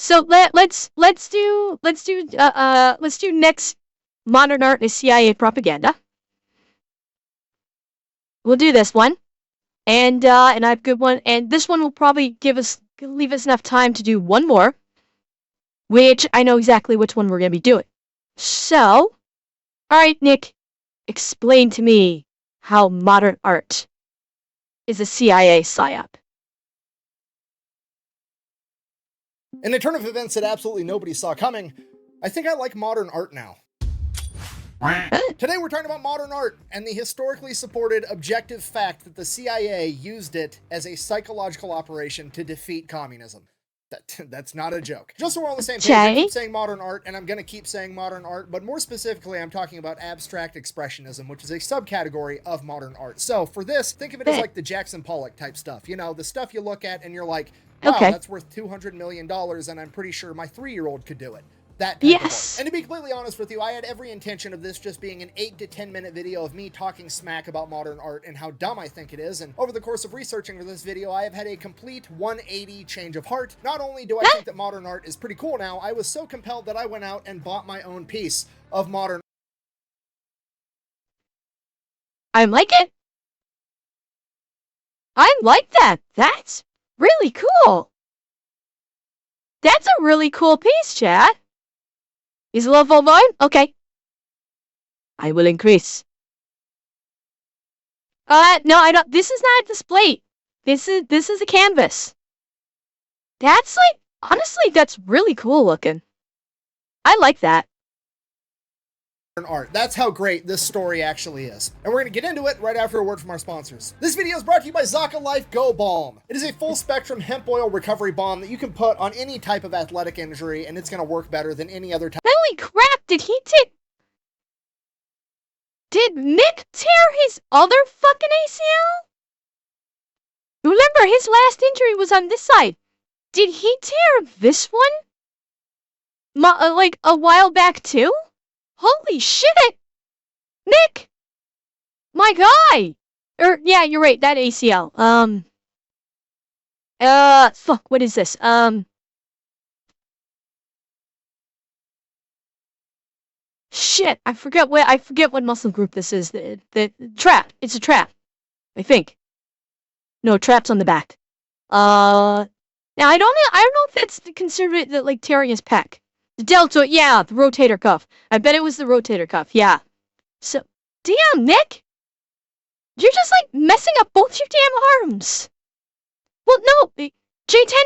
So let's do next modern art is CIA propaganda. We'll do this one, and I have a good one, and this one will probably leave us enough time to do one more, which I know exactly which one we're gonna be doing. So, all right, Nick, explain to me how modern art is a CIA psyop. In a turn of events that absolutely nobody saw coming, I think I like modern art now. Today we're talking about modern art and the historically supported objective fact that the CIA used it as a psychological operation to defeat communism. That's not a joke. Just so we're on the same page, I keep saying modern art, and I'm going to keep saying modern art, but more specifically, I'm talking about abstract expressionism, which is a subcategory of modern art. So for this, think of it as like the Jackson Pollock type stuff. You know, the stuff you look at and you're like, wow, that's worth $200 million, and I'm pretty sure my 3-year-old could do it. That type of art. And to be completely honest with you, I had every intention of this just being an 8 to 10 minute video of me talking smack about modern art and how dumb I think it is. And over the course of researching for this video, I have had a complete 180 change of heart. Not only do I think that modern art is pretty cool now, I was so compelled that I went out and bought my own piece of modern. I like it. I like that. That's really cool. That's a really cool piece, Chad. Is it level 1? Okay. I will increase. No, I don't. This is not a display. This is a canvas. That's like, honestly, that's really cool looking. I like that. Art. That's how great this story actually is. And we're going to get into it right after a word from our sponsors. This video is brought to you by Zaka Life Go Balm. It is a full spectrum hemp oil recovery balm that you can put on any type of athletic injury, and it's going to work better than any other type. Holy crap, did Nick tear his other fucking ACL? Remember, his last injury was on this side. Did he tear this one? Like a while back too? Holy shit! Nick! My guy! Yeah, you're right, that ACL. Fuck, what is this? Shit, I forget what muscle group this is. The trap. It's a trap. I think. No, trap's on the back. Now I don't know if that's considered like tearing his pec. The deltoid, yeah, the rotator cuff. I bet it was the rotator cuff, yeah. So, damn, Nick! You're just, like, messing up both your damn arms! Well, no, J10,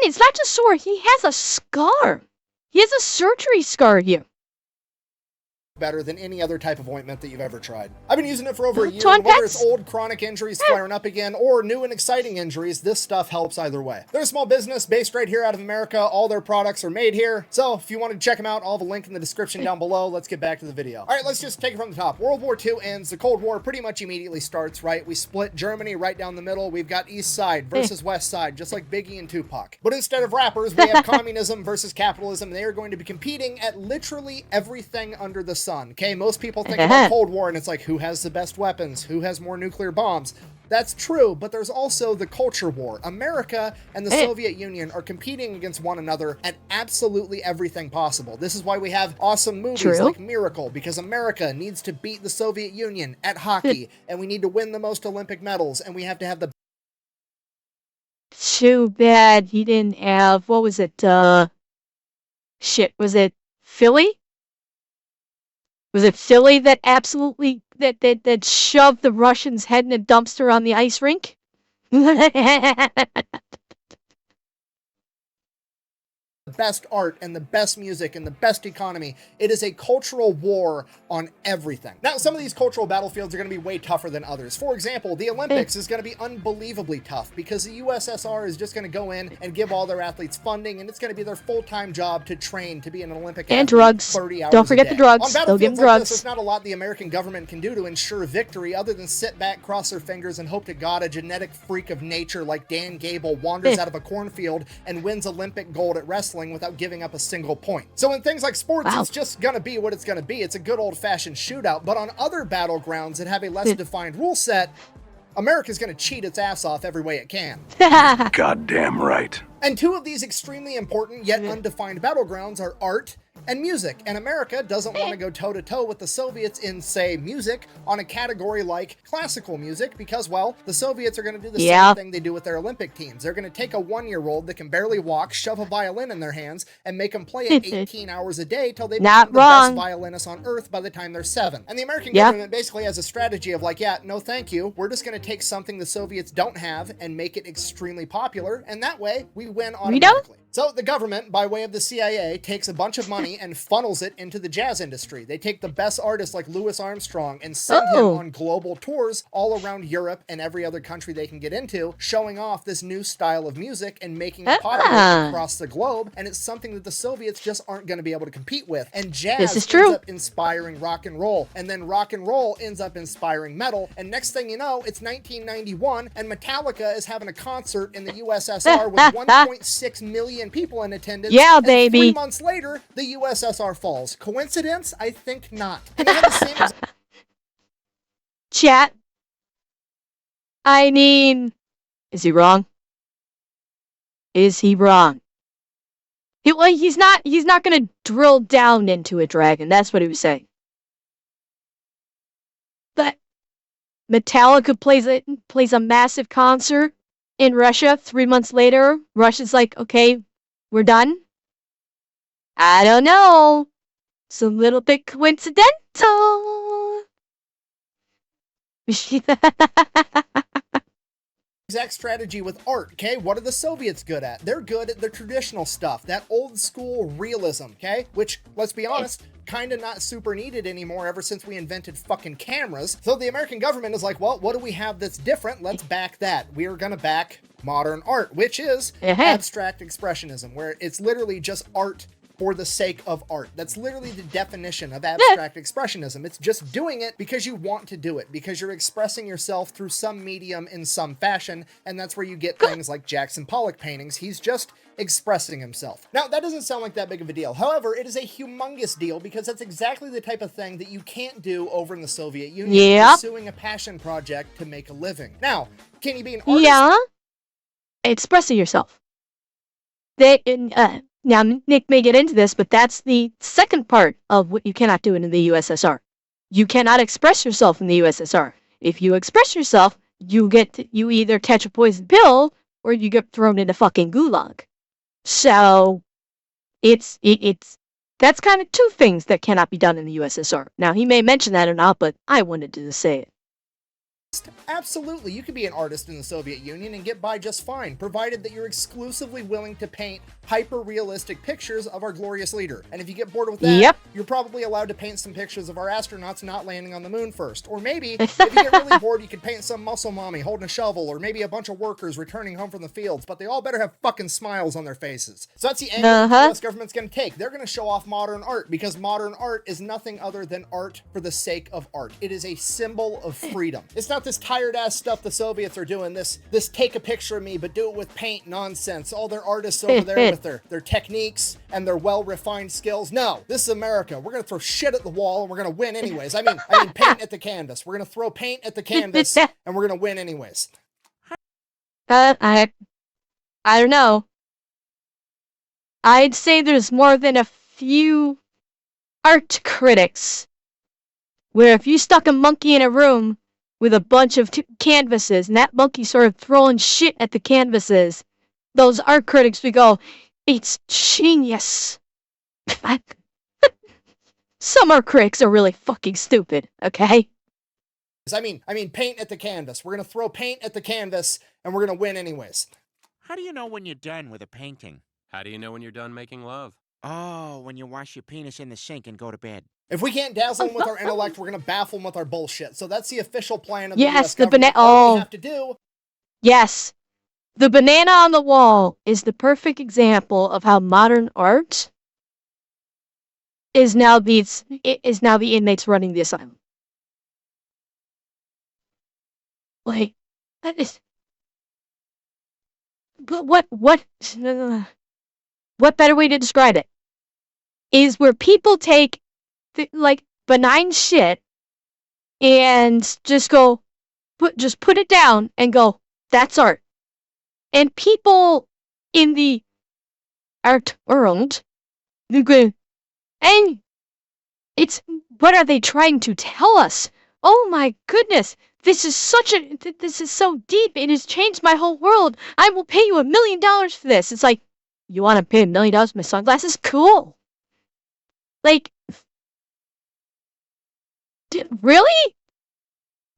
it's not just sore, he has a scar. He has a surgery scar here. Better than any other type of ointment that you've ever tried. I've been using it for over a year, and whether it's old chronic injuries flaring up again or new and exciting injuries, this stuff helps either way. They're a small business based right here out of America. All their products are made here. So if you want to check them out, I'll have a link in the description down below. Let's get back to the video. All right, let's just take it from the top. World War II ends. The Cold War pretty much immediately starts, right? We split Germany right down the middle. We've got East Side versus West Side, just like Biggie and Tupac. But instead of rappers, we have communism versus capitalism. They are going to be competing at literally everything under the sun. Okay, most people think about Cold War and it's like, who has the best weapons? Who has more nuclear bombs? That's true, but there's also the culture war. America and the Soviet Union are competing against one another at absolutely everything possible. This is why we have awesome movies like Miracle, because America needs to beat the Soviet Union at hockey, and we need to win the most Olympic medals, and we have to have the... Too bad he didn't have, what was it, shit, was it Philly? Was it Philly that absolutely, that shoved the Russians' head in a dumpster on the ice rink? best art and the best music and the best economy. It is a cultural war on everything. Now, some of these cultural battlefields are going to be way tougher than others. For example, the Olympics is going to be unbelievably tough because the USSR is just going to go in and give all their athletes funding, and it's going to be their full-time job to train to be an Olympic athlete. And drugs. 30 hours Don't forget a the day. drugs. They'll give them drugs. There's not a lot the American government can do to ensure victory other than sit back, cross their fingers, and hope to God a genetic freak of nature like Dan Gable wanders out of a cornfield and wins Olympic gold at wrestling without giving up a single point. So in things like sports, it's just gonna be what it's gonna be. It's a good old-fashioned shootout. But on other battlegrounds that have a less defined rule set, America's gonna cheat its ass off every way it can. Goddamn right. And two of these extremely important yet undefined battlegrounds are art and music. And America doesn't want to go toe-to-toe with the Soviets in, say, music on a category like classical music because, well, the Soviets are going to do the same thing they do with their Olympic teams. They're going to take a 1-year-old that can barely walk, shove a violin in their hands, and make them play it 18 hours a day till they become the best violinists on earth by the time they're 7. And the American government basically has a strategy of like, yeah, no thank you. We're just going to take something the Soviets don't have and make it extremely popular, and that way we win automatically. So the government, by way of the CIA, takes a bunch of money and funnels it into the jazz industry. They take the best artists like Louis Armstrong and send him on global tours all around Europe and every other country they can get into, showing off this new style of music and making it popular across the globe. And it's something that the Soviets just aren't going to be able to compete with. And jazz ends up inspiring rock and roll. And then rock and roll ends up inspiring metal. And next thing you know, it's 1991 and Metallica is having a concert in the USSR with 1.6 million people in attendance. Yeah, baby. 3 months later, the USSR falls. Coincidence? I think not. And they have the same Chat. I mean, is he wrong? Is he wrong? He's not gonna drill down into a dragon. That's what he was saying. But Metallica plays a massive concert in Russia. 3 months later, Russia's like, okay, we're done? I don't know. It's a little bit coincidental. exact strategy with art, okay? What are the Soviets good at? They're good at the traditional stuff, that old school realism, okay? Which, let's be honest, kind of not super needed anymore ever since we invented fucking cameras. So the American government is like, well, what do we have that's different? Let's back that. We are gonna back modern art, which is abstract expressionism, where it's literally just art for the sake of art. That's literally the definition of abstract expressionism. It's just doing it because you want to do it, because you're expressing yourself through some medium in some fashion, and that's where you get things like Jackson Pollock paintings. He's just expressing himself. Now, that doesn't sound like that big of a deal. However, it is a humongous deal because that's exactly the type of thing that you can't do over in the Soviet Union, pursuing a passion project to make a living. Now, can you be an artist? Yeah. Expressing yourself. Now, Nick may get into this, but that's the second part of what you cannot do in the USSR. You cannot express yourself in the USSR. If you express yourself, you either catch a poison pill or you get thrown into fucking gulag. So, that's kind of two things that cannot be done in the USSR. Now, he may mention that or not, but I wanted to say it. Absolutely, you could be an artist in the Soviet Union and get by just fine, provided that you're exclusively willing to paint hyper-realistic pictures of our glorious leader. And if you get bored with that, you're probably allowed to paint some pictures of our astronauts not landing on the moon first. Or maybe, if you get really bored, you could paint some muscle mommy holding a shovel, or maybe a bunch of workers returning home from the fields, but they all better have fucking smiles on their faces. So that's the angle the US government's gonna take. They're gonna show off modern art, because modern art is nothing other than art for the sake of art. It is a symbol of freedom. It's not this tired-ass stuff the Soviets are doing, this take a picture of me, but do it with paint nonsense. All their artists over there with their techniques and their well-refined skills. No, this is America. We're gonna throw shit at the wall and we're gonna win anyways. I mean paint at the canvas. We're gonna throw paint at the canvas and we're gonna win anyways. I don't know. I'd say there's more than a few art critics where if you stuck a monkey in a room with a bunch of canvases, and that monkey started throwing shit at the canvases, those art critics would go, "It's genius." Some art critics are really fucking stupid, okay? I mean, paint at the canvas. We're gonna throw paint at the canvas, and we're gonna win anyways. How do you know when you're done with a painting? How do you know when you're done making love? Oh, when you wash your penis in the sink and go to bed. If we can't dazzle them with our intellect, we're gonna baffle them with our bullshit. So that's the official plan of the US the government. All we have to do. Yes. The banana on the wall is the perfect example of how modern art is now the inmates running the asylum. Like, that is... But what better way to describe it? Is where people take like benign shit and just go, just put it down and go, that's art. And people in the art world, and it's, what are they trying to tell us? Oh my goodness, this is so deep. It has changed my whole world. I will pay you $1 million for this. It's like, you want to pay $1 million for my sunglasses? Cool. Like, really?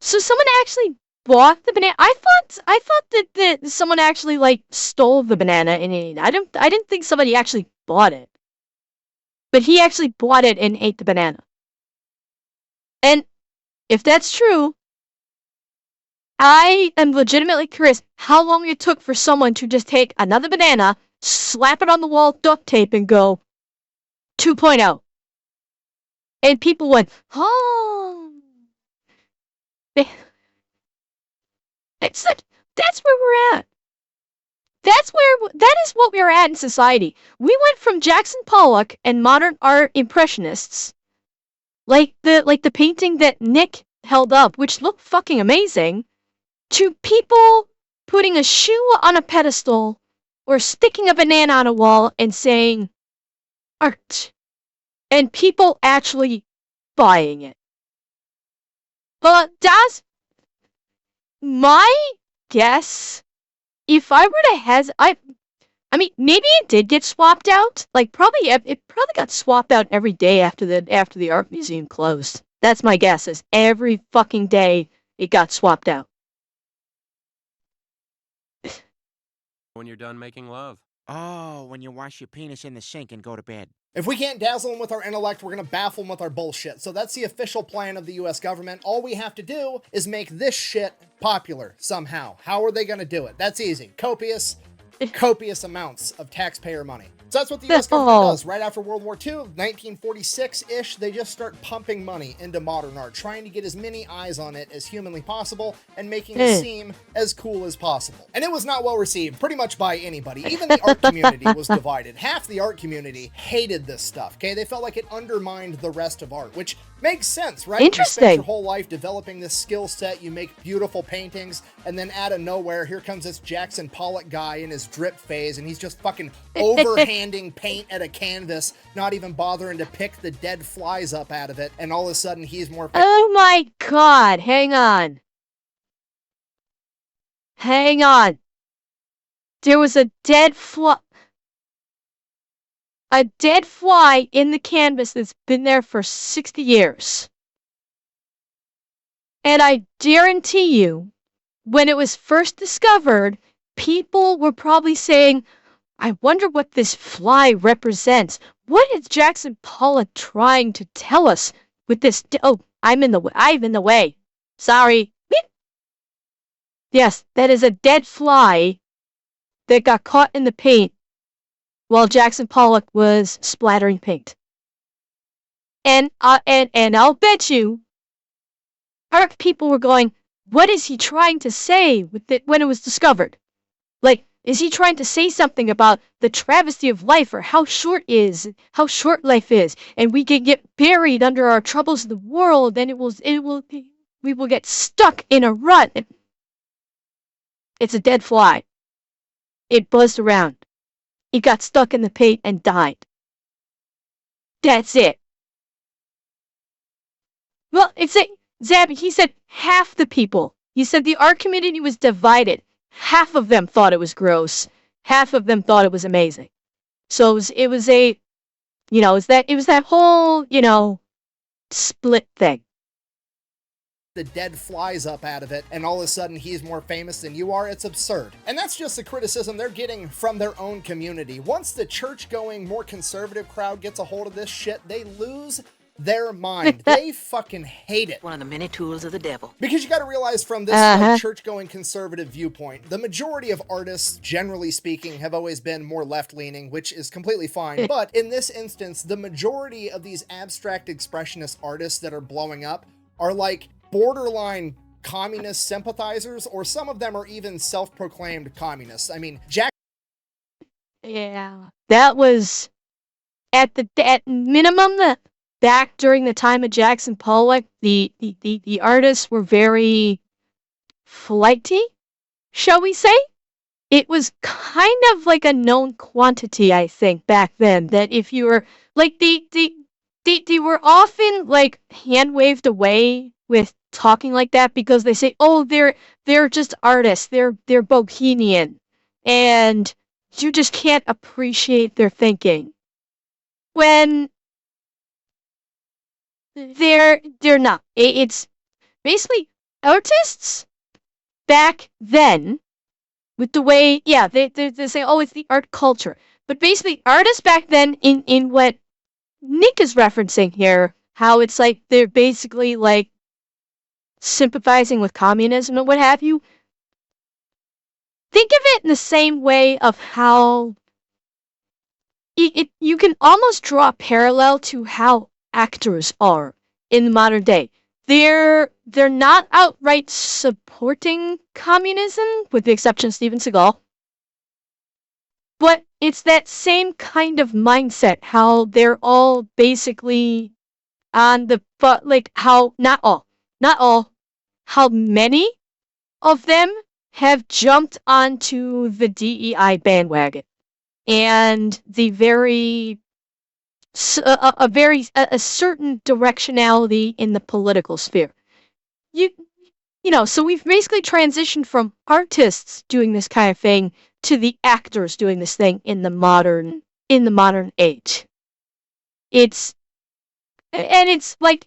So someone actually bought the banana? I thought that someone actually like stole the banana and ate it. I didn't think somebody actually bought it. But he actually bought it and ate the banana. And if that's true, I am legitimately curious how long it took for someone to just take another banana, slap it on the wall, duct tape, and go 2.0. And people went, oh. That's where we're at. That is what we're at in society. We went from Jackson Pollock and modern art impressionists, like the painting that Nick held up, which looked fucking amazing, to people putting a shoe on a pedestal or sticking a banana on a wall and saying art, and people actually buying it. But that's my guess. If I were to I mean, maybe it did get swapped out. Like, it probably got swapped out every day after the art museum closed. That's my guess. Is every fucking day it got swapped out. When you're done making love. Oh, when you wash your penis in the sink and go to bed. If we can't dazzle them with our intellect, we're going to baffle them with our bullshit. So that's the official plan of the US government. All we have to do is make this shit popular somehow. How are they going to do it? That's easy. Copious amounts of taxpayer money. So that's what the US government does. Right after World War II, 1946-ish, they just start pumping money into modern art, trying to get as many eyes on it as humanly possible and making it seem as cool as possible. And it was not well received pretty much by anybody. Even the art community was divided. Half the art community hated this stuff, okay? They felt like it undermined the rest of art, which makes sense, right? Interesting. You spent your whole life developing this skill set, you make beautiful paintings, and then out of nowhere, here comes this Jackson Pollock guy in his drip phase, and he's just fucking overhanding paint at a canvas, not even bothering to pick the dead flies up out of it, and all of a sudden he's more... Oh my god, hang on. Hang on. There was a dead fly in the canvas that's been there for 60 years. And I guarantee you, when it was first discovered, people were probably saying, I wonder what this fly represents. What is Jackson Pollock trying to tell us with this? Oh, I'm in the way. Sorry. Yes, that is a dead fly that got caught in the paint while Jackson Pollock was splattering paint. And I'll bet you, art people were going, what is he trying to say with it when it was discovered? Like, is he trying to say something about the travesty of life, or how short life is, and we can get buried under our troubles of the world, and we will get stuck in a rut. It's a dead fly. It buzzed around. It got stuck in the paint and died. That's it. Well, Zabby, he said half the people. He said the art community was divided. Half of them thought it was gross. Half of them thought it was amazing. So it was that whole, split thing. The dead flies up out of it, and all of a sudden he's more famous than you are. It's absurd. And that's just the criticism they're getting from their own community. Once the church-going, more conservative crowd gets a hold of this shit, they lose their mind. They fucking hate it. One of the many tools of the devil. Because you gotta realize from this church-going conservative viewpoint, the majority of artists, generally speaking, have always been more left-leaning, which is completely fine. But in this instance, the majority of these abstract expressionist artists that are blowing up are like borderline communist sympathizers, or some of them are even self-proclaimed communists. I mean, Yeah, that was at minimum back during the time of Jackson Pollock. The artists were very flighty, shall we say? It was kind of like a known quantity, I think, back then, that if you were, like, they were often, like, hand-waved away with talking like that because they say, oh, they're just artists, they're bohemian, and you just can't appreciate their thinking. When they're not. It's basically artists back then, with the way, yeah, they say, oh, it's the art culture. But basically, artists back then, in what Nick is referencing here, how it's like they're basically like sympathizing with communism and what have you. Think of it in the same way of how you can almost draw a parallel to how actors are in the modern day. They're not outright supporting communism, with the exception of Steven Seagal. But it's that same kind of mindset, how they're all basically on the, but like how, not all, how many of them have jumped onto the DEI bandwagon. And the very, a certain directionality in the political sphere. You know, so we've basically transitioned from artists doing this kind of thing to the actors doing this thing in the modern age. It's like,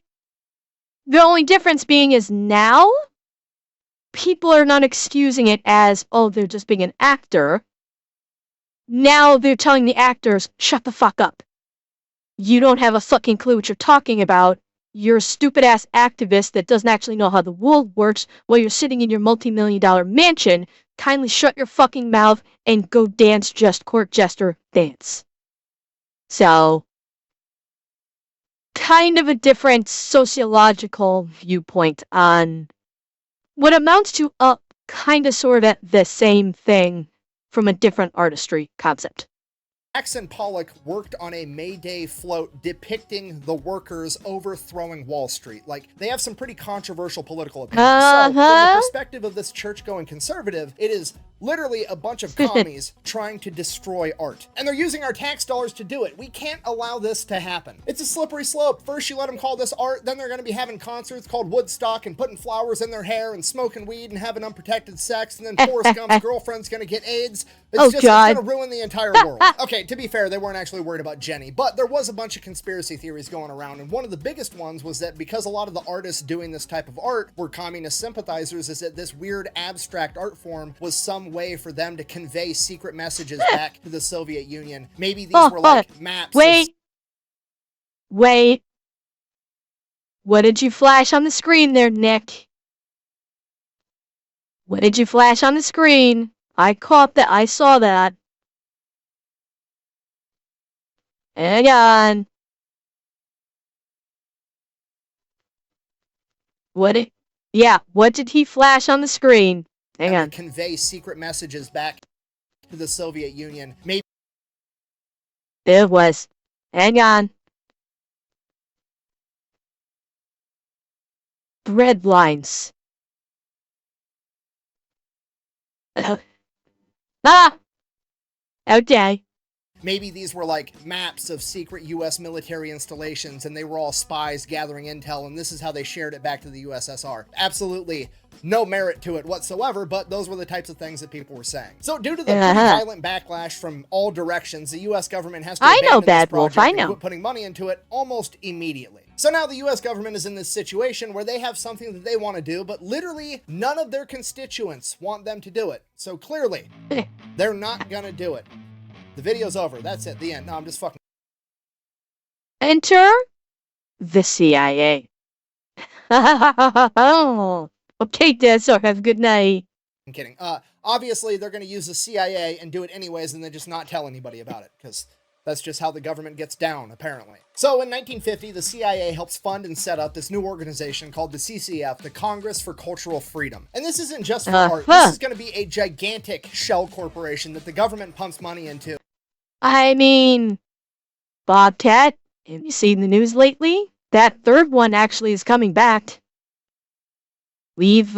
the only difference being is now people are not excusing it as, oh, they're just being an actor. Now they're telling the actors, shut the fuck up. You don't have a fucking clue what you're talking about. You're a stupid-ass activist that doesn't actually know how the world works while you're sitting in your multi-million-dollar mansion. Kindly shut your fucking mouth and go dance, court jester, dance. So, kind of a different sociological viewpoint on what amounts to a kind of sort of the same thing from a different artistry concept. Jackson Pollock worked on a May Day float depicting the workers overthrowing Wall Street. Like, they have some pretty controversial political opinions. So, from the perspective of this church-going conservative, it is literally a bunch of commies trying to destroy art. And they're using our tax dollars to do it. We can't allow this to happen. It's a slippery slope. First you let them call this art, then they're going to be having concerts called Woodstock and putting flowers in their hair and smoking weed and having unprotected sex, and then Forrest Gump's girlfriend's going to get AIDS. It's going to ruin the entire world. Okay, to be fair, they weren't actually worried about Jenny, but there was a bunch of conspiracy theories going around, and one of the biggest ones was that because a lot of the artists doing this type of art were communist sympathizers, is that this weird abstract art form was some way for them to convey secret messages back to the Soviet Union. Maybe these were like maps. Wait. What did you flash on the screen there, Nick? What did you flash on the screen? I caught that. I saw that. Hang on. What did he flash on the screen? Hang on. Convey secret messages back to the Soviet Union. Maybe it was. Hang on. Thread lines. Okay. Maybe these were like maps of secret US military installations and they were all spies gathering intel, and this is how they shared it back to the USSR. Absolutely no merit to it whatsoever, but those were the types of things that people were saying. So due to the pretty violent backlash from all directions, the US government has to abandon this project and quit putting money into it almost immediately. So now the US government is in this situation where they have something that they want to do, but literally none of their constituents want them to do it. So clearly, they're not gonna do it. The video's over. That's it. The end. No, I'm just fucking. Enter the CIA. Okay, Dad, so have a good night. I'm kidding. Obviously, they're going to use the CIA and do it anyways, and then just not tell anybody about it, because that's just how the government gets down, apparently. So in 1950, the CIA helps fund and set up this new organization called the CCF, the Congress for Cultural Freedom. And this isn't just for art. This is going to be a gigantic shell corporation that the government pumps money into. I mean, Bobcat, have you seen the news lately? That third one actually is coming back. We've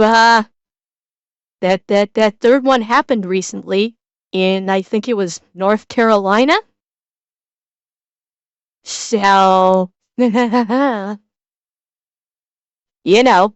that third one happened recently in, I think it was North Carolina. So, you know.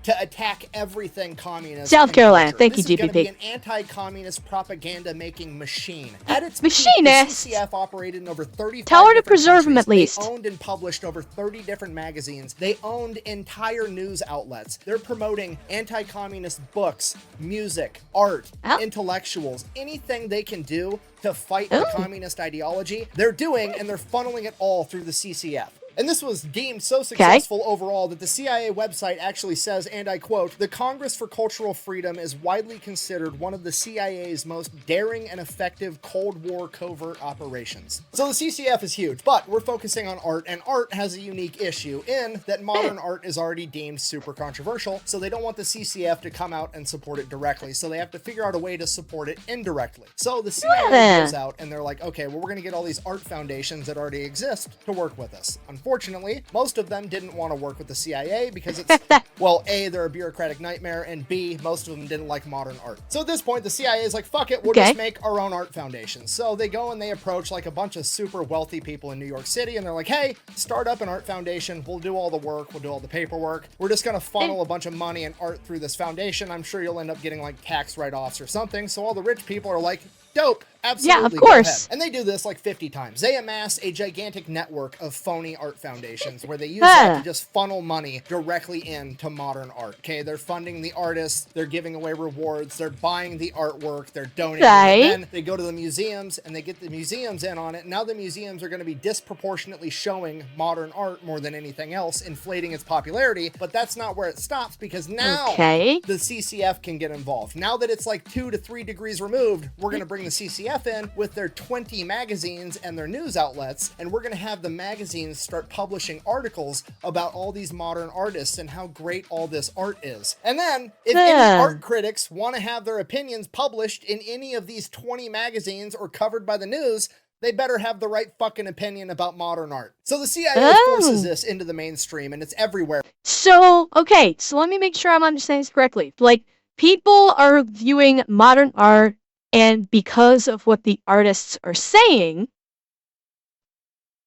To attack everything communist. South Carolina. Culture. Thank you, This is going to be GPP. an anti-communist propaganda-making machine. At its Machinist. peak, the CCF operated in over 35 Tell her to different preserve him countries. at least. They owned and published over 30 different magazines. They owned entire news outlets. They're promoting anti-communist books, music, art, intellectuals, anything they can do to fight the communist ideology. They're doing, and they're funneling it all through the CCF. And this was deemed so successful overall that the CIA website actually says, and I quote, "The Congress for Cultural Freedom is widely considered one of the CIA's most daring and effective Cold War covert operations." So the CCF is huge, but we're focusing on art, and art has a unique issue in that modern art is already deemed super controversial, so they don't want the CCF to come out and support it directly, so they have to figure out a way to support it indirectly. So the CIA goes out and they're like, okay, well, we're going to get all these art foundations that already exist to work with us. Unfortunately, most of them didn't want to work with the CIA because it's, well, A, they're a bureaucratic nightmare, and B, most of them didn't like modern art. So at this point, the CIA is like, fuck it, we'll just make our own art foundations. So they go and they approach like a bunch of super wealthy people in New York City, and they're like, hey, start up an art foundation. We'll do all the work. We'll do all the paperwork. We're just going to funnel a bunch of money and art through this foundation. I'm sure you'll end up getting like tax write-offs or something. So all the rich people are like, dope. Absolutely. Yeah, of course. And they do this like 50 times. They amass a gigantic network of phony art foundations where they use that to just funnel money directly into modern art. Okay, they're funding the artists, they're giving away rewards, they're buying the artwork, they're donating. And then they go to the museums and they get the museums in on it. Now the museums are going to be disproportionately showing modern art more than anything else, inflating its popularity. But that's not where it stops, because now the CCF can get involved. Now that it's like 2 to 3 degrees removed, we're going to bring the CCF in with their 20 magazines and their news outlets, and we're going to have the magazines start publishing articles about all these modern artists and how great all this art is. And then if any art critics want to have their opinions published in any of these 20 magazines or covered by the news, they better have the right fucking opinion about modern art. So the CIA forces this into the mainstream, and it's everywhere. So, okay, so let me make sure I'm understanding this correctly. Like, people are viewing modern art, and because of what the artists are saying,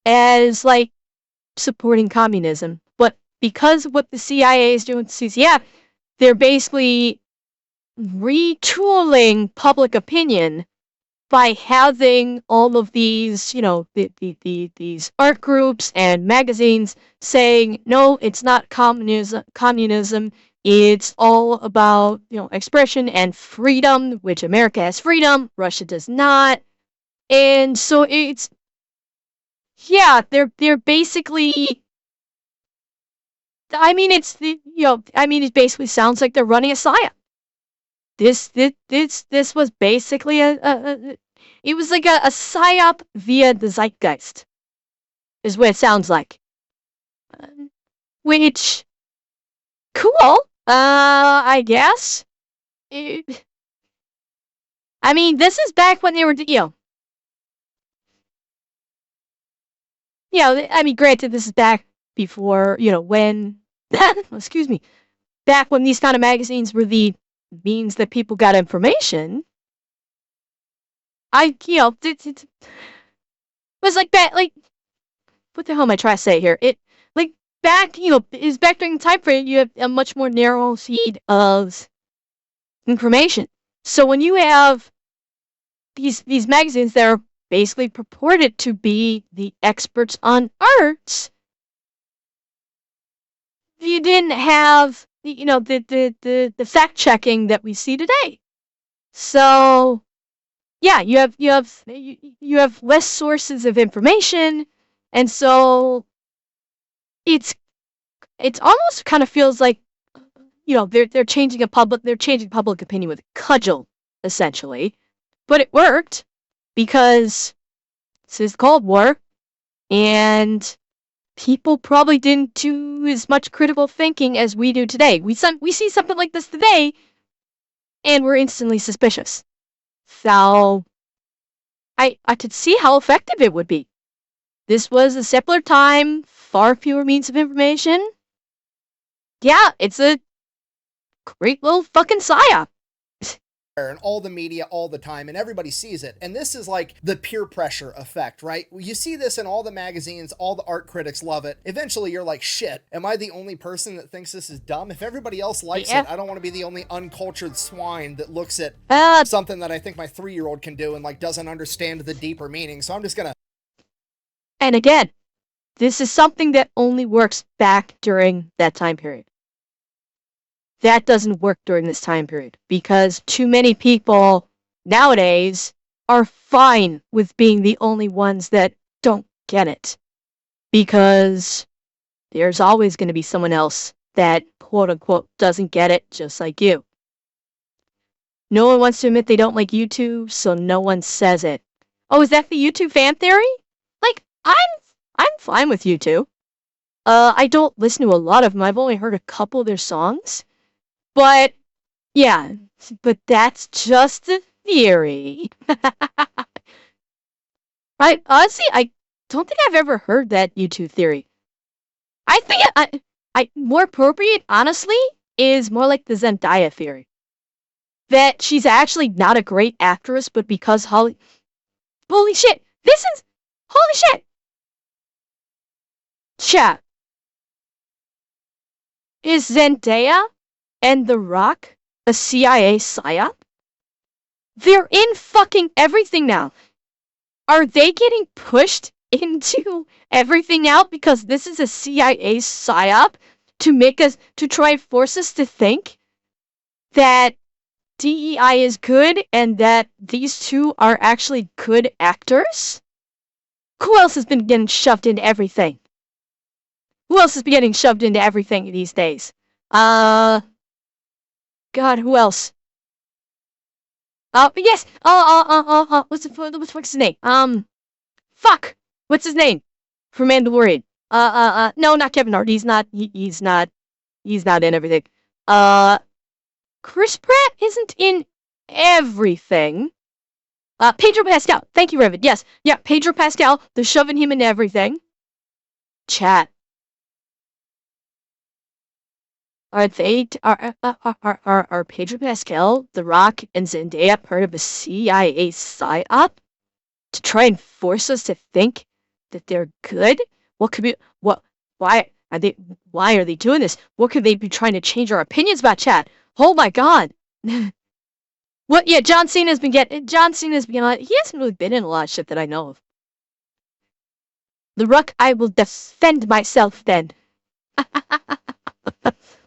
as, like, supporting communism. But because of what the CIA is doing with the CCF, they're basically retooling public opinion by having all of these, you know, these art groups and magazines saying, no, it's not communism. It's all about, you know, expression and freedom, which America has freedom, Russia does not. And so it's, yeah, they're basically, I mean, it's the, you know, I mean, it basically sounds like they're running a psyop. This was basically it was like a psyop via the zeitgeist, is what it sounds like. Which, cool. I guess. I mean, this is back when they were, you know, I mean, granted, this is back before, you know, when, excuse me, back when these kind of magazines were the means that people got information. You know, it was like back, like, what the hell am I trying to say here? It, like, back, you know, is back during the time frame, you have a much more narrow feed of information. So when you have these magazines that are basically purported to be the experts on arts, you didn't have, you know, the fact checking that we see today. So yeah, you have less sources of information, and so it's almost kind of feels like, you know, they're changing public opinion with a cudgel, essentially. But it worked because this is the Cold War, and people probably didn't do as much critical thinking as we do today. We see something like this today, and we're instantly suspicious. So I could see how effective it would be. This was a simpler time, far fewer means of information. Yeah, it's a great little fucking psyop. And all the media all the time, and everybody sees it. And this is like the peer pressure effect, right? You see this in all the magazines, all the art critics love it. Eventually you're like, shit, am I the only person that thinks this is dumb? If everybody else likes it, I don't want to be the only uncultured swine that looks at something that I think my 3-year-old can do and like doesn't understand the deeper meaning. So I'm just gonna... And again, this is something that only works back during that time period. That doesn't work during this time period because too many people nowadays are fine with being the only ones that don't get it. Because there's always going to be someone else that, quote unquote, doesn't get it just like you. No one wants to admit they don't like YouTube, so no one says it. Oh, is that the YouTube fan theory? Like, I'm fine with YouTube. I don't listen to a lot of them. I've only heard a couple of their songs. But, yeah, but that's just a theory. Right? Honestly, I don't think I've ever heard that YouTube theory. I think I more appropriate, honestly, is more like the Zendaya theory. That she's actually not a great actress, but because holy shit, holy shit! Chat. Is Zendaya and The Rock a CIA psyop? They're in fucking everything now. Are they getting pushed into everything now because this is a CIA psyop to try and force us to think that DEI is good and that these two are actually good actors? Who else has been getting shoved into everything? Who else has been getting shoved into everything these days? God, who else? Yes. What's his name? Fuck. What's his name? For Mandalorian. No, not Kevin Hart. He's not in everything. Chris Pratt isn't in everything. Pedro Pascal. Thank you, Revan. Yes. Yeah, Pedro Pascal. They're shoving him in everything. Chat. Are Pedro Pascal, The Rock, and Zendaya part of a CIA psyop to try and force us to think that they're good? Why are they doing this? What could they be trying to change our opinions about, chat? Oh my god. What? Yeah, John Cena's been he hasn't really been in a lot of shit that I know of. The Rock, I will defend myself then.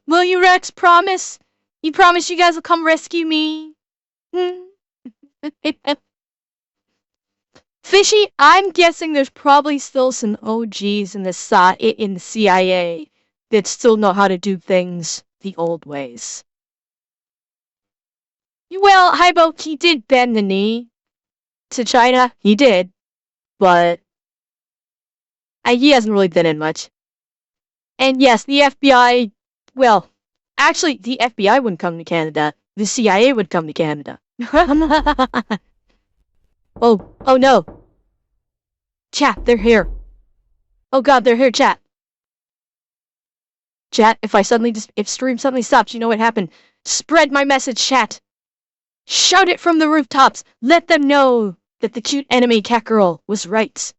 Will you, Rex, promise? You promise you guys will come rescue me? Fishy, I'm guessing there's probably still some OGs in the CIA that still know how to do things the old ways. Well, Hybo, he did bend the knee to China. He did. But he hasn't really been in much. And yes, the FBI... Well, actually, the FBI wouldn't come to Canada. The CIA would come to Canada. Oh no. Chat, they're here. Oh god, they're here, chat. Chat, if stream suddenly stops, you know what happened. Spread my message, chat. Shout it from the rooftops. Let them know that the cute anime cat girl was right.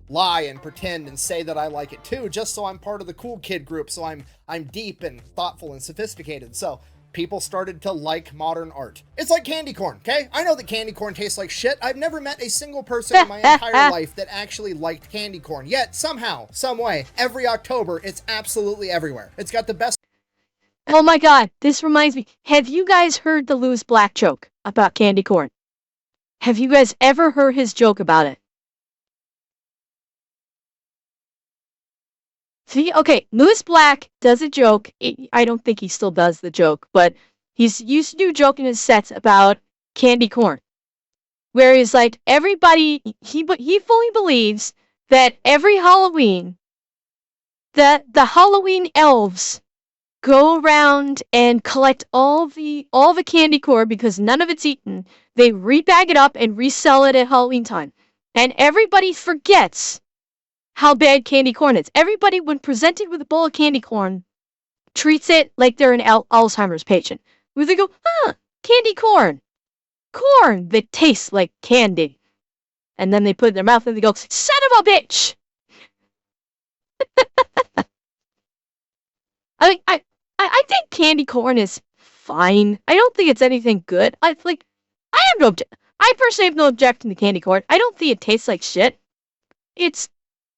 Lie and pretend and say that I like it too, just so I'm part of the cool kid group, so I'm deep and thoughtful and sophisticated. So people started to like modern art. It's like candy corn, okay? I know that candy corn tastes like shit. I've never met a single person in my entire life that actually liked candy corn. Yet somehow, some way, every October, it's absolutely everywhere. It's got the best... Oh my god, this reminds me. Have you guys heard the Louis Black joke about candy corn? Have you guys ever heard his joke about it? See, okay, Louis Black does a joke. I don't think he still does the joke, but he's used to do a joke in his sets about candy corn. Where he's like, everybody, he fully believes that every Halloween, that the Halloween elves go around and collect all the candy corn because none of it's eaten. They rebag it up and resell it at Halloween time. And everybody forgets how bad candy corn is. Everybody, when presented with a bowl of candy corn, treats it like they're an Alzheimer's patient. Where they go, candy corn. Corn that tastes like candy. And then they put it in their mouth and they go, son of a bitch! I think candy corn is fine. I don't think it's anything good. I personally have no objection to candy corn. I don't think it tastes like shit.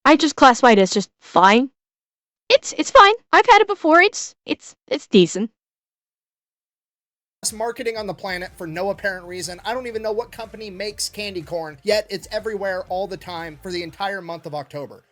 I just classify it as just fine. It's fine. I've had it before. It's decent. Marketing on the planet for no apparent reason. I don't even know what company makes candy corn, yet it's everywhere all the time for the entire month of October.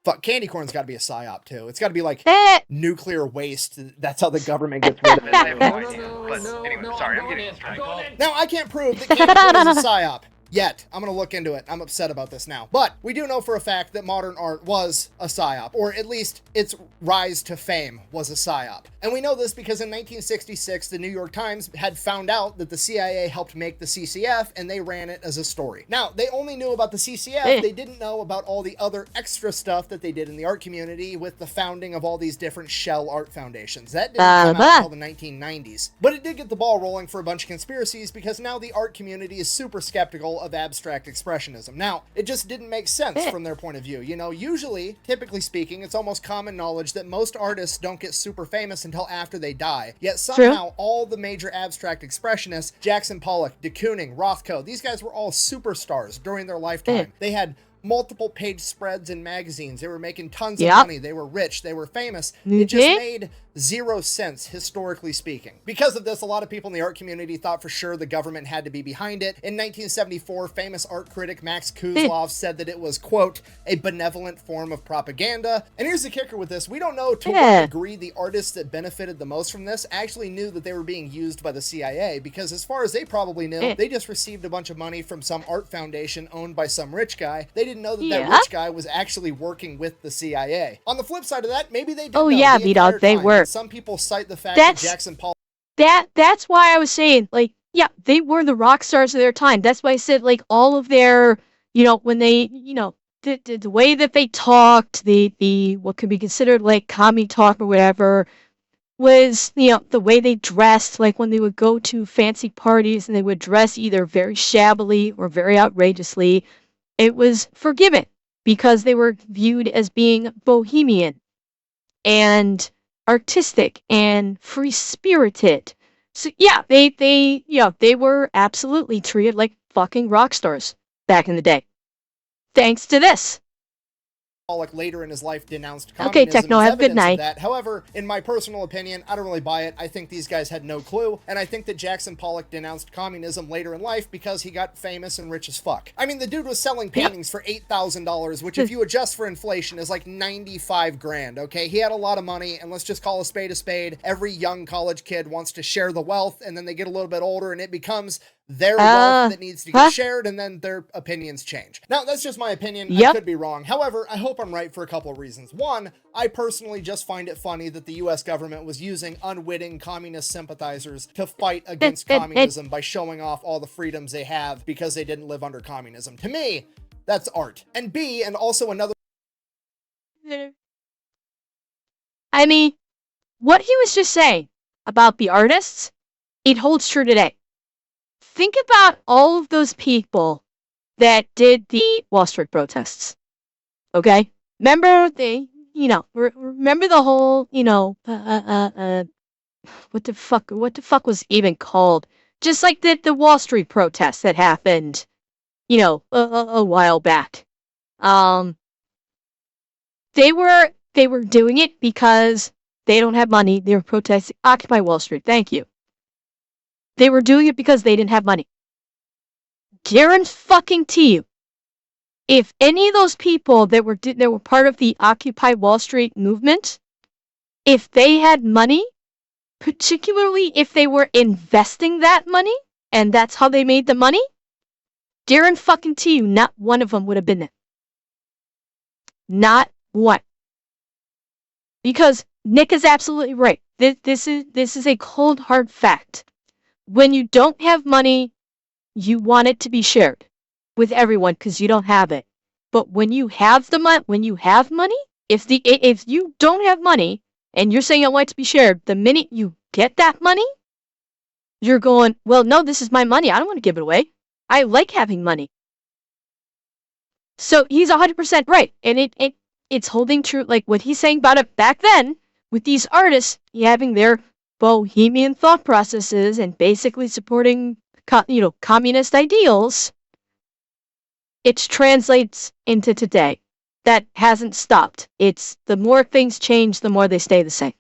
Fuck, candy corn's got to be a psyop too. It's got to be like nuclear waste. That's how the government gets rid of it. I have no idea. But anyway, sorry, I'm getting distracted. Now, I can't prove that candy corn is a psyop. Yet. I'm going to look into it. I'm upset about this now. But we do know for a fact that modern art was a psyop, or at least its rise to fame was a psyop. And we know this because in 1966, the New York Times had found out that the CIA helped make the CCF, and they ran it as a story. Now, they only knew about the CCF. They didn't know about all the other extra stuff that they did in the art community with the founding of all these different shell art foundations. That didn't come out until the 1990s. But it did get the ball rolling for a bunch of conspiracies because now the art community is super skeptical of abstract expressionism. Now, it just didn't make sense from their point of view. You know, usually, typically speaking, it's almost common knowledge that most artists don't get super famous until after they die. Yet somehow, all the major abstract expressionists, Jackson Pollock, de Kooning, Rothko, these guys were all superstars during their lifetime. They had multiple page spreads in magazines. They were making tons of money. They were rich. They were famous. It just made zero sense, historically speaking. Because of this, a lot of people in the art community thought for sure the government had to be behind it. In 1974, famous art critic Max Kuzlov said that it was, quote, a benevolent form of propaganda. And here's the kicker with this. We don't know to what degree the artists that benefited the most from this actually knew that they were being used by the CIA, because as far as they probably knew, they just received a bunch of money from some art foundation owned by some rich guy. They didn't know that that rich guy was actually working with the CIA. On the flip side of that, maybe they did know the entire they time. were. Some people cite the fact that Jackson Pollock... That's why I was saying, like, yeah, they were the rock stars of their time. That's why I said, like, all of their, you know, when they, you know, the way that they talked, the what could be considered, like, commie talk or whatever, was, you know, the way they dressed, like, when they would go to fancy parties and they would dress either very shabbily or very outrageously, it was forgiven because they were viewed as being bohemian and artistic and free-spirited. So yeah, they were absolutely treated like fucking rock stars back in the day. Thanks to this. Pollock later in his life denounced communism. Okay, Techno, have a good night. However, in my personal opinion, I don't really buy it. I think these guys had no clue, and I think that Jackson Pollock denounced communism later in life because he got famous and rich as fuck. I mean, the dude was selling paintings for $8,000, which if you adjust for inflation is like 95 grand, okay? He had a lot of money, and let's just call a spade a spade. Every young college kid wants to share the wealth, and then they get a little bit older, and it becomes their wealth that needs to get shared, and then their opinions change. Now, that's just my opinion. I could be wrong. However, I hope I'm right for a couple of reasons. One, I personally just find it funny that the US government was using unwitting communist sympathizers to fight against communism by showing off all the freedoms they have because they didn't live under communism. To me, that's art. And B, and also another... I mean, what he was just saying about the artists, it holds true today. Think about all of those people that did the Wall Street protests. Okay? Remember remember the whole, what the fuck was even called? Just like the Wall Street protests that happened, a while back. They were doing it because they don't have money. They were protesting Occupy Wall Street. Thank you. They were doing it because they didn't have money. Guarantee you, if any of those people that were part of the Occupy Wall Street movement, if they had money, particularly if they were investing that money, and that's how they made the money, guarantee you, not one of them would have been there. Not one. Because Nick is absolutely right. This is a cold hard fact. When you don't have money, you want it to be shared with everyone because you don't have it. But when you have money, if you don't have money and you're saying I want it to be shared, the minute you get that money, you're going, well, no, this is my money. I don't want to give it away. I like having money. So he's 100% right. And it's holding true, like what he's saying about it back then with these artists having their bohemian thought processes and basically supporting, communist ideals. It translates into today. That hasn't stopped. It's the more things change, the more they stay the same.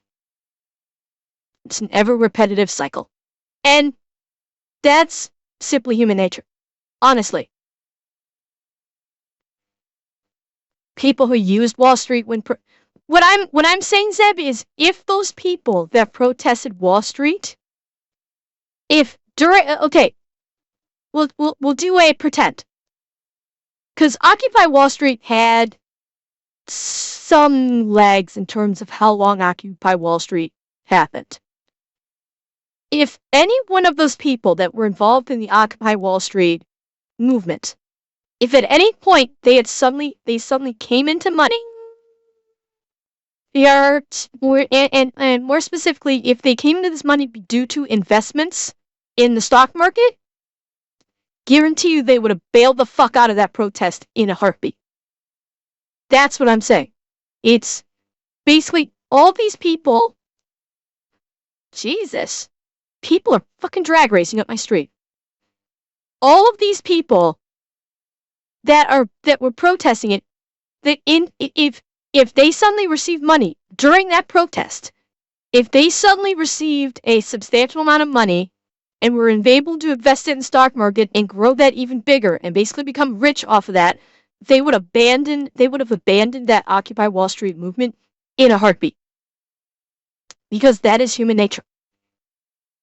It's an ever repetitive cycle. And that's simply human nature. Honestly. People who used Wall Street what I'm saying, Zeb, is if those people that protested Wall Street, we'll do a pretend. Because Occupy Wall Street had some legs in terms of how long Occupy Wall Street happened. If any one of those people that were involved in the Occupy Wall Street movement, if at any point they suddenly came into money, and more specifically, if they came into this money due to investments in the stock market, guarantee you they would have bailed the fuck out of that protest in a heartbeat. That's what I'm saying. It's basically all these people. Jesus. People are fucking drag racing up my street. All of these people that were protesting it, if they suddenly received money during that protest, if they suddenly received a substantial amount of money and were able to invest it in the stock market and grow that even bigger and basically become rich off of that, they would have abandoned that Occupy Wall Street movement in a heartbeat. Because that is human nature.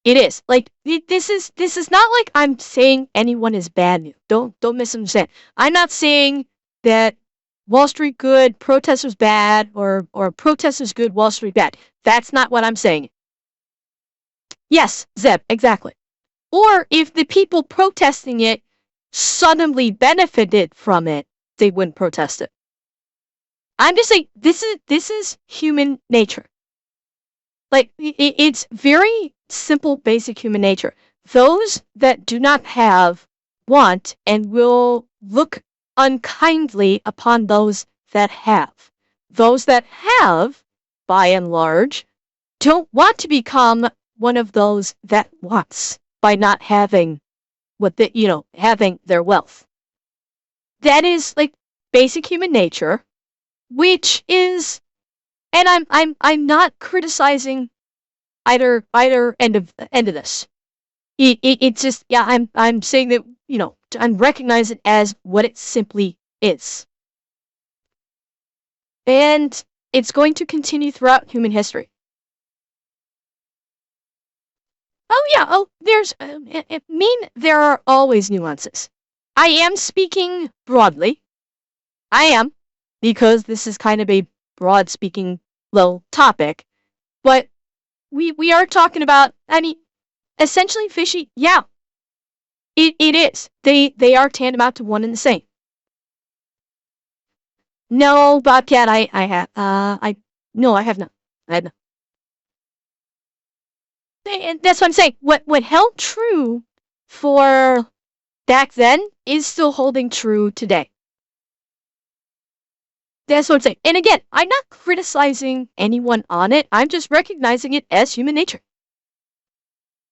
It is. Like, this is not like I'm saying anyone is bad. Don't misunderstand. I'm not saying that Wall Street good, protesters bad, or protesters good, Wall Street bad. That's not what I'm saying. Yes, Zeb, exactly. Or if the people protesting it suddenly benefited from it, they wouldn't protest it. I'm just saying, this is human nature. Like, it's very simple, basic human nature. Those that do not have want and will look unkindly upon those that have. Those that have, by and large, don't want to become one of those that wants by not having having their wealth. That is like basic human nature, which is, and I'm not criticizing either end of this. It's just, yeah, I'm saying that, I recognize it as what it simply is. And it's going to continue throughout human history. There are always nuances. I am speaking broadly. I am, because this is kind of a broad speaking little topic. But we are talking about, essentially fishy, yeah. It is. They are tantamount to one and the same. No, Bobcat, I have not. I have not. And that's what I'm saying. What held true for back then is still holding true today. That's what I'm saying. And again, I'm not criticizing anyone on it. I'm just recognizing it as human nature.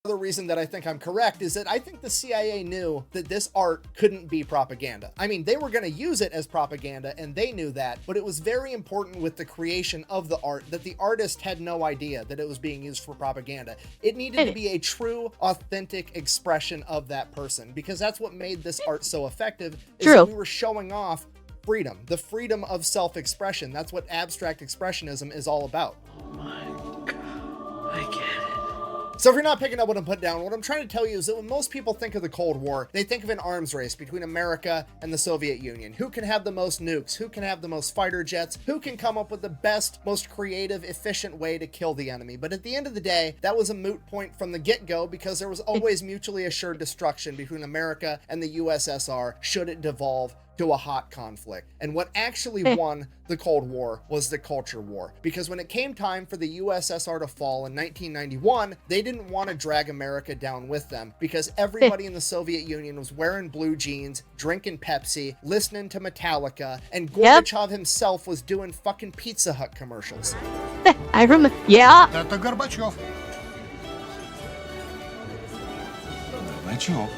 Another reason that I think I'm correct is that I think the CIA knew that this art couldn't be propaganda. I mean, they were going to use it as propaganda, and they knew that, but it was very important with the creation of the art that the artist had no idea that it was being used for propaganda. It needed to be a true, authentic expression of that person, because that's what made this art so effective, is that we were showing off freedom, the freedom of self-expression. That's what abstract expressionism is all about. Oh my God, I get it. So if you're not picking up what I'm putting down, what I'm trying to tell you is that when most people think of the Cold War, they think of an arms race between America and the Soviet Union. Who can have the most nukes? Who can have the most fighter jets? Who can come up with the best, most creative, efficient way to kill the enemy? But at the end of the day, that was a moot point from the get-go, because there was always mutually assured destruction between America and the USSR should it devolve to a hot conflict. And what actually won the Cold War was the culture war. Because when it came time for the USSR to fall in 1991, they didn't want to drag America down with them, because everybody in the Soviet Union was wearing blue jeans, drinking Pepsi, listening to Metallica, and Gorbachev himself was doing fucking Pizza Hut commercials. I remember. Yeah. Это Горбачев.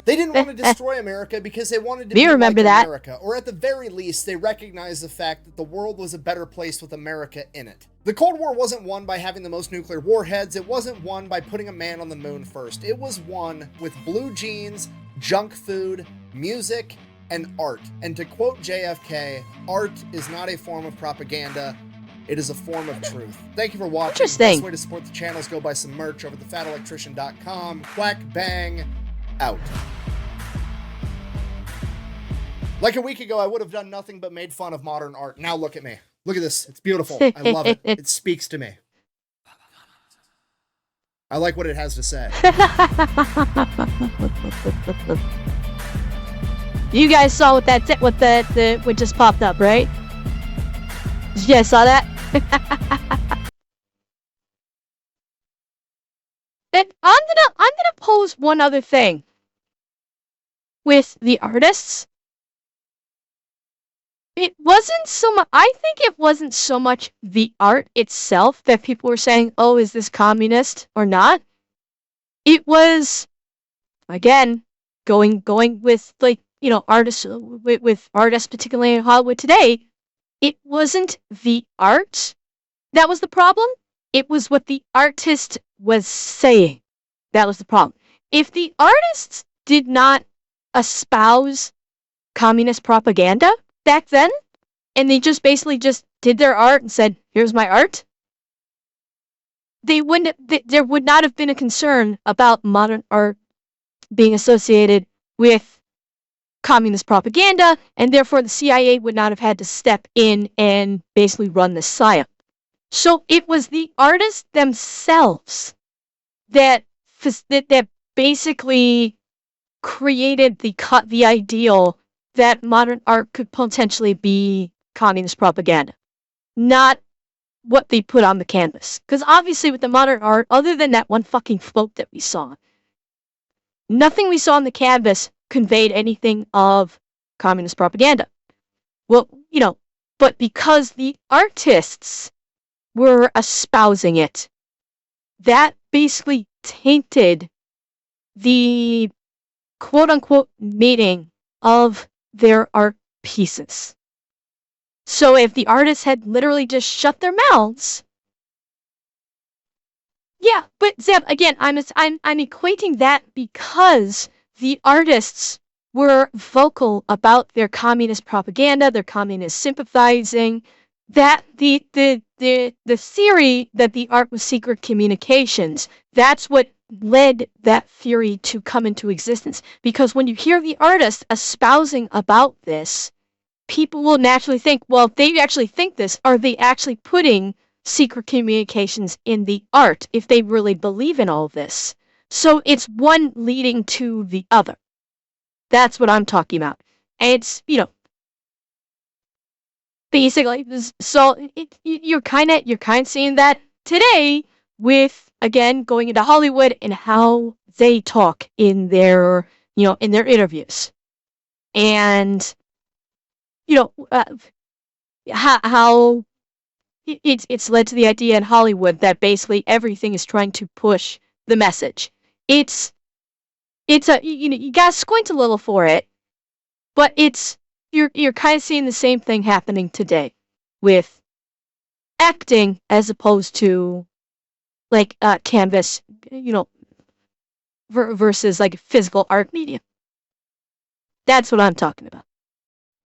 They didn't want to destroy America because they wanted to be like America, or at the very least, they recognized the fact that the world was a better place with America in it. The Cold War wasn't won by having the most nuclear warheads. It wasn't won by putting a man on the moon first. It was won with blue jeans, junk food, music, and art. And to quote JFK, art is not a form of propaganda. It is a form of truth. Thank you for watching. Interesting. The best way to support the channel is go buy some merch over at thefatelectrician.com. Quack, bang, out. Like a week ago, I would have done nothing but made fun of modern art. Now look at me. Look at this. It's beautiful. I love it. It speaks to me. I like what it has to say. You guys saw what what just popped up, right? You guys saw that? And I'm gonna pose one other thing with the artists. It wasn't so much. I think it wasn't so much the art itself that people were saying, "Oh, is this communist or not?" It was, again, going with, like, you know, artists with artists, particularly in Hollywood today. It wasn't the art that was the problem. It was what the artist was saying. That was the problem. If the artists did not espouse communist propaganda back then, and they just basically just did their art and said, "Here's my art," there would not have been a concern about modern art being associated with communist propaganda, and therefore the CIA would not have had to step in and basically run the psyop. So it was the artists themselves that basically created the ideal that modern art could potentially be communist propaganda, not what they put on the canvas. Because obviously with the modern art, other than that one fucking float that we saw, nothing we saw on the canvas conveyed anything of communist propaganda. Well, you know, but because the artists were espousing it, that basically tainted the quote-unquote meaning of their art pieces. So if the artists had literally just shut their mouths, yeah, but Zeb, again, I'm equating that because the artists were vocal about their communist propaganda, their communist sympathizing, that the theory that the art was secret communications, that's what led that theory to come into existence. Because when you hear the artist espousing about this, people will naturally think, well, if they actually think this, are they actually putting secret communications in the art if they really believe in all this? So it's one leading to the other. That's what I'm talking about. And it's, you know, basically, so you're kind of seeing that today with, again, going into Hollywood and how they talk in their, you know, in their interviews. And, you know, how it's led to the idea in Hollywood that basically everything is trying to push the message. It's a, you know, you gotta squint a little for it, but you're kind of seeing the same thing happening today with acting as opposed to like canvas, you know, versus like physical art medium. That's what I'm talking about.